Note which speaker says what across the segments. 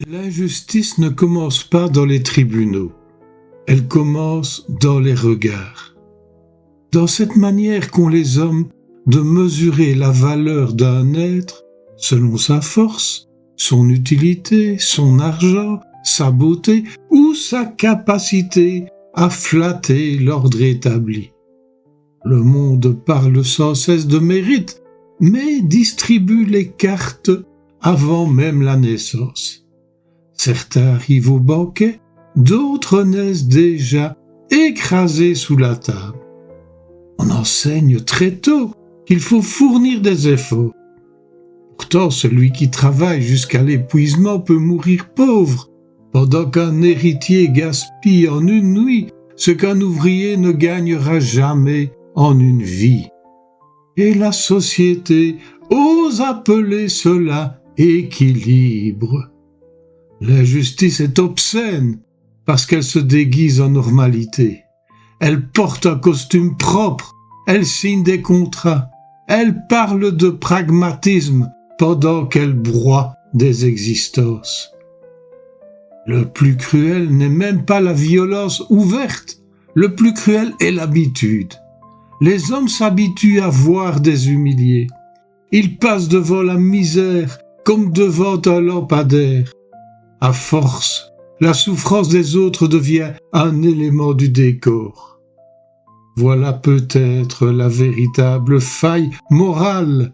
Speaker 1: L'injustice ne commence pas dans les tribunaux, elle commence dans les regards. Dans cette manière qu'ont les hommes de mesurer la valeur d'un être selon sa force, son utilité, son argent, sa beauté ou sa capacité à flatter l'ordre établi. Le monde parle sans cesse de mérite, mais distribue les cartes avant même la naissance. Certains arrivent au banquet, d'autres naissent déjà écrasés sous la table. On enseigne très tôt qu'il faut fournir des efforts. Pourtant, celui qui travaille jusqu'à l'épuisement peut mourir pauvre, pendant qu'un héritier gaspille en une nuit ce qu'un ouvrier ne gagnera jamais en une vie. Et la société ose appeler cela équilibre. L'injustice est obscène parce qu'elle se déguise en normalité. Elle porte un costume propre, elle signe des contrats, elle parle de pragmatisme pendant qu'elle broie des existences. Le plus cruel n'est même pas la violence ouverte, le plus cruel est l'habitude. Les hommes s'habituent à voir des humiliés. Ils passent devant la misère comme devant un lampadaire. À force, la souffrance des autres devient un élément du décor. Voilà peut-être la véritable faille morale,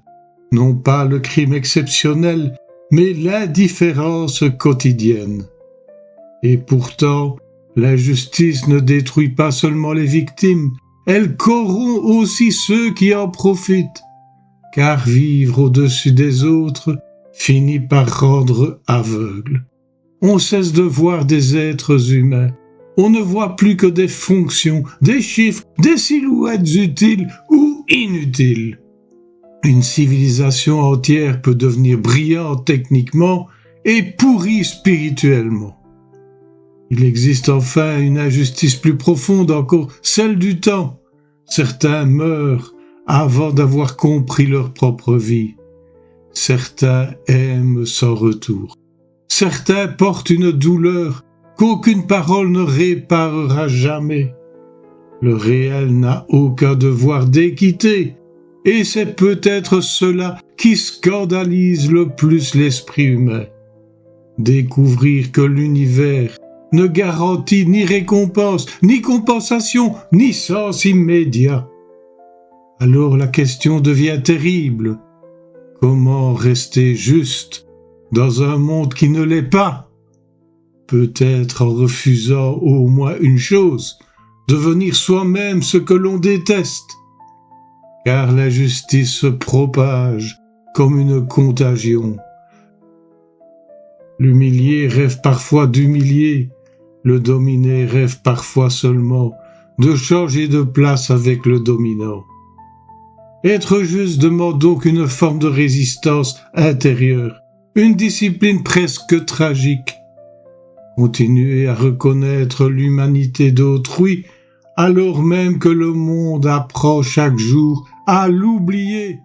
Speaker 1: non pas le crime exceptionnel, mais l'indifférence quotidienne. Et pourtant, l'injustice ne détruit pas seulement les victimes, elle corrompt aussi ceux qui en profitent, car vivre au-dessus des autres finit par rendre aveugle. On cesse de voir des êtres humains. On ne voit plus que des fonctions, des chiffres, des silhouettes utiles ou inutiles. Une civilisation entière peut devenir brillante techniquement et pourrie spirituellement. Il existe enfin une injustice plus profonde encore, celle du temps. Certains meurent avant d'avoir compris leur propre vie. Certains aiment sans retour. Certains portent une douleur qu'aucune parole ne réparera jamais. Le réel n'a aucun devoir d'équité, et c'est peut-être cela qui scandalise le plus l'esprit humain. Découvrir que l'univers ne garantit ni récompense, ni compensation, ni sens immédiat. Alors la question devient terrible. Comment rester juste dans un monde qui ne l'est pas? Peut-être en refusant au moins une chose, devenir soi-même ce que l'on déteste. Car l'injustice se propage comme une contagion. L'humilié rêve parfois d'humilier, le dominé rêve parfois seulement de changer de place avec le dominant. Être juste demande donc une forme de résistance intérieure, une discipline presque tragique. Continuer à reconnaître l'humanité d'autrui, alors même que le monde apprend chaque jour à l'oublier.